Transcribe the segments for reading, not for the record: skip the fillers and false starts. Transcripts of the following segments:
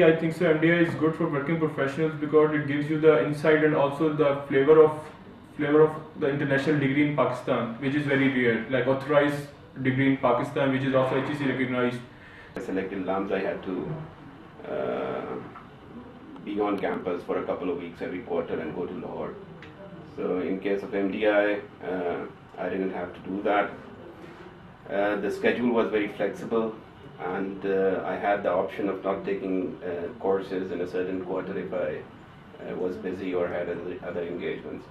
I think so MDI is good for working professionals because it gives you the insight and also the flavor of the international degree in Pakistan, which is very rare, like authorized degree in Pakistan, which is also HEC recognized. Selected LUMS, I had to be on campus for a couple of weeks every quarter and go to Lahore. So in case of MDI, I didn't have to do that. The schedule was very flexible, and I had the option of not taking courses in a certain quarter if I was busy or had other engagements.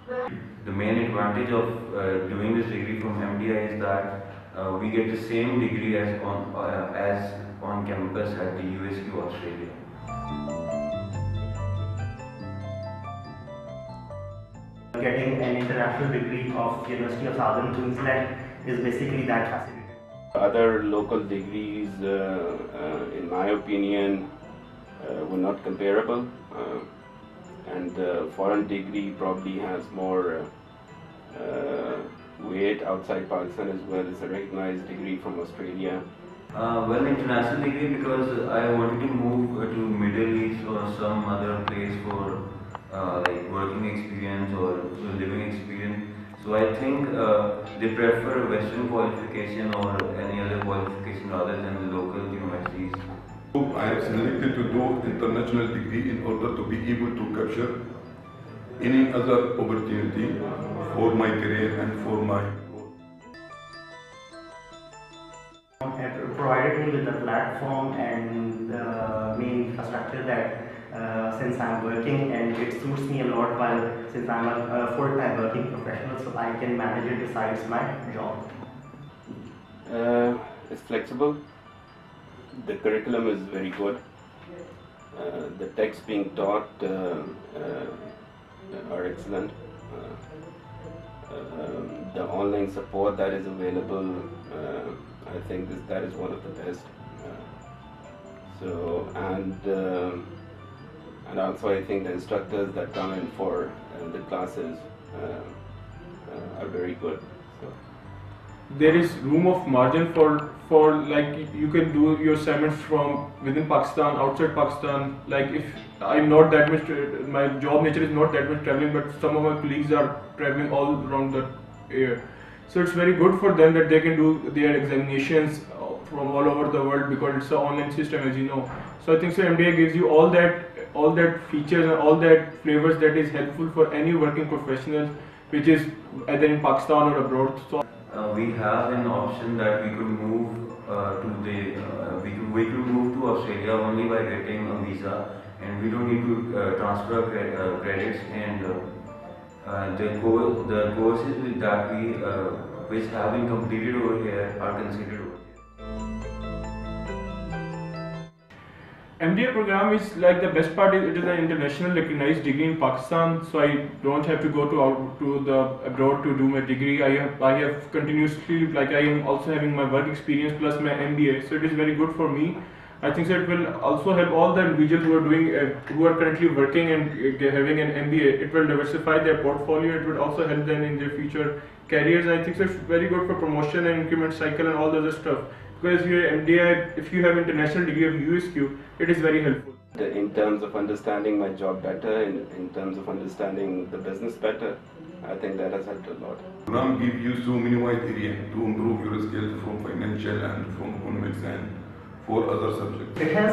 The main advantage of doing this degree from MDI is that we get the same degree as on campus at the USQ Australia. Getting an international degree of University of Southern Queensland is basically that fascinating. Other local degrees, in my opinion, were not comparable, and the foreign degree probably has more weight outside Pakistan as well. It's a recognized degree from Australia. Well, international degree because I wanted to move to Middle East or some other place for like working experience or living experience. So I think they prefer Western qualification or any other qualification rather than the local universities. I have selected to do international degree in order to be able to capture any other opportunity for my career and for my growth. It provided me with the platform and the main infrastructure that since I'm working, and it suits me a lot since I'm a full-time working professional, so I can manage it besides my job. It's flexible. The curriculum is very good. The texts being taught are excellent. The online support that is available, I think that is one of the best. And also I think the instructors that come in for the classes are very good. So. There is room of margin for like you can do your assignments from within Pakistan, outside Pakistan. Like if I'm not that much, my job nature is not that much traveling, but some of my colleagues are traveling all around the year. So it's very good for them that they can do their examinations from all over the world because it's an online system, as you know. So I think so MDI gives you all that features and all that flavors that is helpful for any working professional, which is either in Pakistan or abroad. So we have an option that we could move we could move to Australia only by getting a visa, and we don't need to transfer credits, and the courses that which have been completed over here are considered over here. MDA program is like the best part is it is an international recognized degree in Pakistan, so I don't have to go to the abroad to do my degree. I have continuously, like I am also having my work experience plus my MBA, so it is very good for me. I think so it will also help all the individuals who are currently working and having an MBA. It will diversify their portfolio. It would also help them in their future careers. I think so it's very good for promotion and increment cycle and all the other stuff. Because if you have international degree of USQ, it is very helpful. In terms of understanding my job better, in terms of understanding the business better, I think that has helped a lot. The program gives you so many wide area to improve your skills from financial and from economics and for other subjects. It has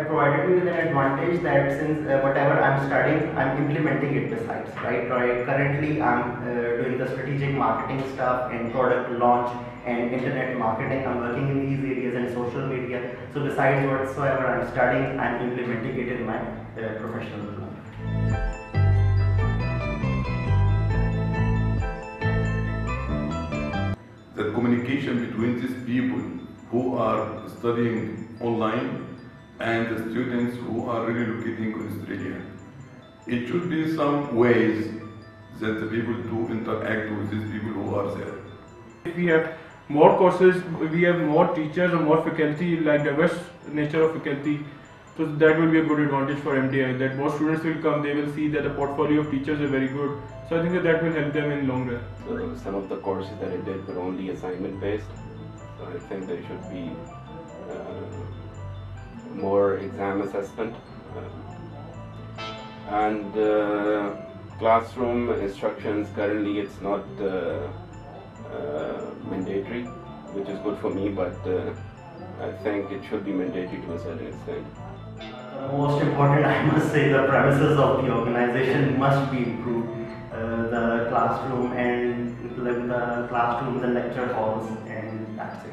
provided me with an advantage that since whatever I'm studying, I'm implementing it besides, right? Currently, I'm doing the strategic marketing stuff and product launch and internet marketing. I'm working in these areas and social media. So besides whatsoever I'm studying, I'm implementing it in my professional life. The communication between these people who are studying online and the students who are relocating to Australia. It should be some ways that the people do interact with these people who are there. If we have more courses, we have more teachers or more faculty, like diverse nature of faculty, so that will be a good advantage for MDI, that more students will come, they will see that the portfolio of teachers are very good. So I think that will help them in long run. So some of the courses that I did were only assignment based. So I think there should be more exam assessment. And classroom instructions, currently it's not mandatory, which is good for me, but I think it should be mandatory to a certain extent. Most important, I must say, the premises of the organization must be improved. The classroom, the lecture halls, and that's it.